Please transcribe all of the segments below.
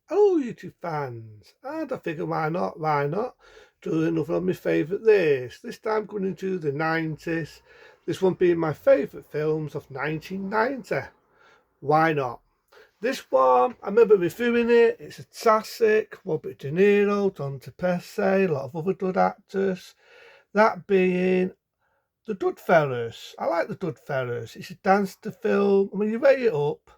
Hello, YouTube fans, and I figure why not, do another of my favourite lists. This time going into the 90s, this one being my favourite films of 1990. Why not? This one, I remember reviewing it, it's a classic, Robert De Niro, Don Pesce, a lot of other good actors. That being the Goodfellas. I like the Goodfellas. It's a gangster film. I mean, you rate it up.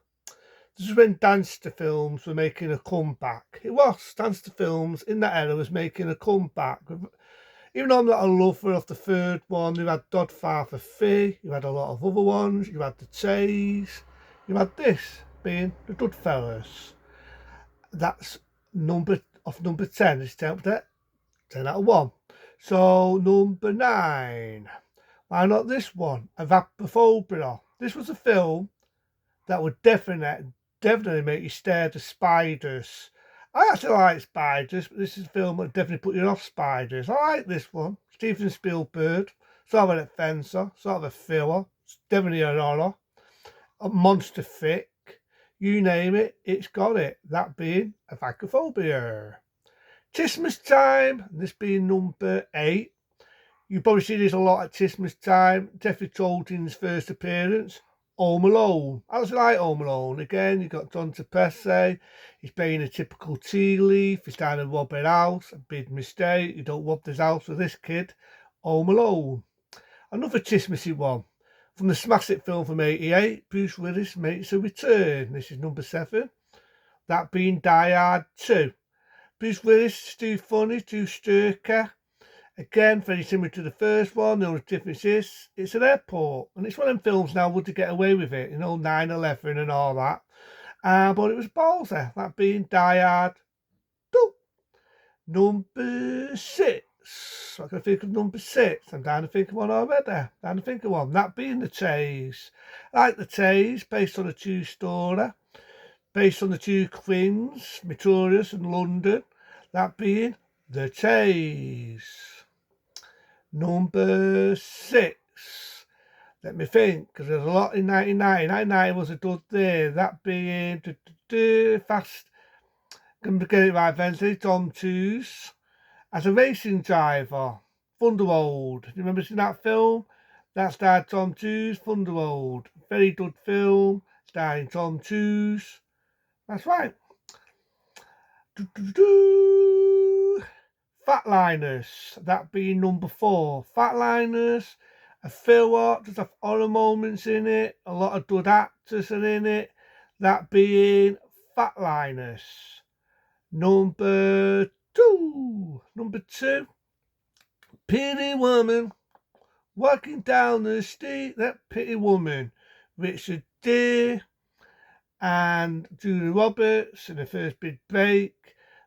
This is when gangster films were making a comeback. It was. Gangster films in that era was making a comeback. Even though I'm not a lover of the third one, you had Godfather 3, you had a lot of other ones, you had The Chase, you had this being The Goodfellas. That's number 10. Is 10 10 out of 1. So number 9. Why not this one? Arachnophobia. This was a film that would definitely make you stare at spiders. I actually like spiders, but this is a film that would definitely put you off spiders. I like this one. Steven Spielberg, sort of an adventure, sort of a thriller. It's definitely an horror. A monster fic. You name it, it's got it. That being Arachnophobia. Christmas Time, this being number 8. You probably see this a lot at Christmas time. Definitely Tolkien's first appearance. Home Alone. I was like Home Alone. Again, you got Don Pesce. He's playing a typical tea leaf. He's trying to rob a house. A big mistake. You don't rob this house with this kid. Home Alone. Another Christmassy one. From the smash hit film from '88, Bruce Willis makes a return. This is number 7. That being Die Hard 2. Bruce Willis is too funny, too sturker. Again, very similar to the first one. The only difference is it's an airport. And it's one of them films now would to get away with it, 9/11 and all that. But it was ballsy, that being Die Hard 2. Number 6. I can think of number 6. I'm down to think of one already. Down to think of one. That being The Chase. I like The Chase, based on a true story. Based on the two twins, Notorious and London. That being The Chase. Number 6. Let me think, because there's a lot in 1990. 1990 was a good day. That being fast. Going to get it right eventually. Tom Cruise as a racing driver. Thunderbolt. You remember seeing that film? That starred Tom Cruise. Thunderbolt. Very good film. Starring Tom Cruise. That's right. Fatliners, that being number 4. Fatliners, a filler, just have horror moments in it, a lot of good actors are in it. That being Fatliners. Number 2. Number 2. Pretty Woman. Walking down the street, that Pretty Woman. Richard Gere and Julia Roberts in the first big break.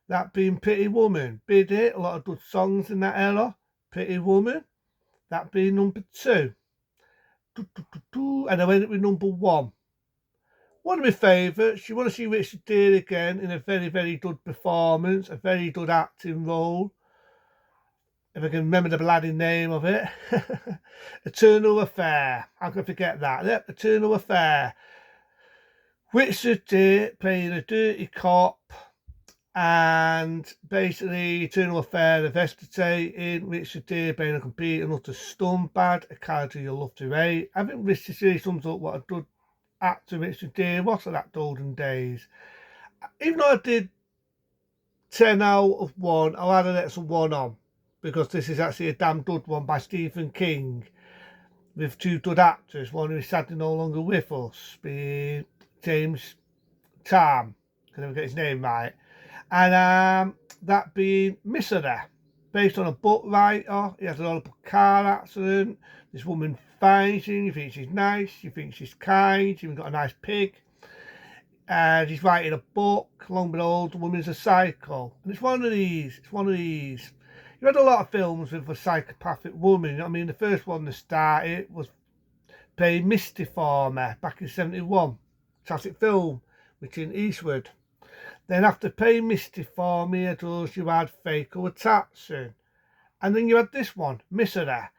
That being Pretty Woman. Big hit, a lot of good songs in that era. Pretty Woman. That being number 2. And I went up with number 1. One of my favourites. You want to see Richard Gere again in a very, very good performance, a very good acting role. If I can remember the bloody name of it. Eternal Affair. How can I forget that? Yep, Eternal Affair. Richard Gere playing a dirty cop, and basically Eternal Affair investigating. Richard Gere being a complete and utter scumbag, a character you love to hate. I think Richard Gere sums up what a good actor Richard Gere was at that golden days. Even though I did 10 out of 1, I'll add an extra 1 on, because this is actually a damn good one by Stephen King, with 2 good actors, one who is sadly no longer with us, being James Caan. Can never get his name right. And that being Misery, based on a book writer. He has a horrible car accident. This woman finds him. You think she's nice. You think she's kind. She's even got a nice pig. And he's writing a book. Long and behold, the woman's a psycho. And it's one of these. You had a lot of films with a psychopathic woman. You know what I mean? The first one that started was playing Misty for me back in '71. Classic film, which in Eastwood. Then after Pay Misty for me, it was you had Faker Attaching. And then you had this one, Misery.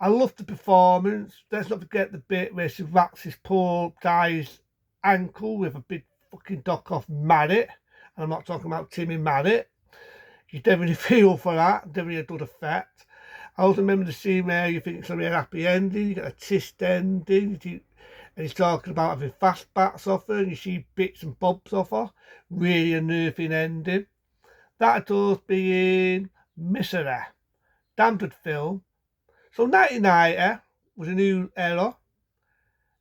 I loved the performance. Let's not forget the bit where she whacks this poor guy's ankle with a big fucking dock off mallet. And I'm not talking about Timmy Mallet. You definitely feel for that, definitely a good effect. I also remember the scene where you think it's going to be a happy ending, you get a twist ending, and he's talking about having fast bats off her, and you see bits and bobs off her. Really unnerving ending. That does being Misery. Damn good film. So 1990 was a new era.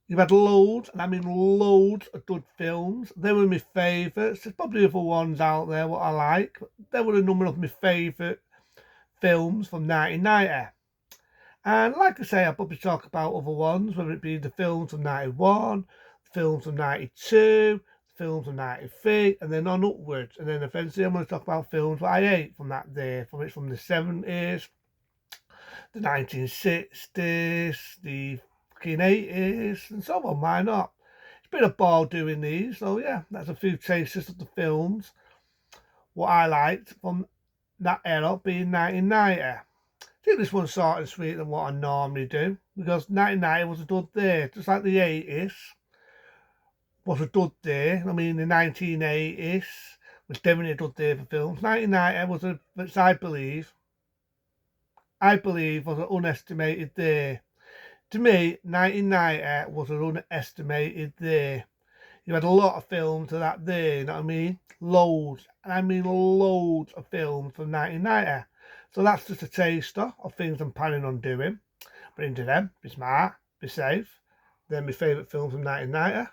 You've had loads, and I mean loads of good films. They were my favourites. There's probably other ones out there what I like, but they were a number of my favourite films from 1990. And like I say, I'll probably talk about other ones, whether it be the films from 91, the films from 92, the films from 93, and then on upwards. And then eventually I'm going to talk about films that I hate from that day, from the 70s, the 1960s, the fucking 80s, and so on. Why not? It's been a ball doing these. So yeah, that's a few tastes of the films, what I liked from that era being 1990. I think this one's short and sweet than what I normally do, because 1990 was a good day, just like the 80s was a good day. I mean, the 1980s was definitely a good day for films. 1990 was which I believe was an unestimated day. To me, 1990 was an unestimated day. You had a lot of films of that day, you know what I mean? Loads, and I mean loads of films from 1990. So that's just a taster of things I'm planning on doing. But into them, be smart, be safe. They're my favourite films from 1990.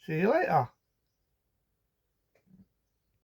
See you later.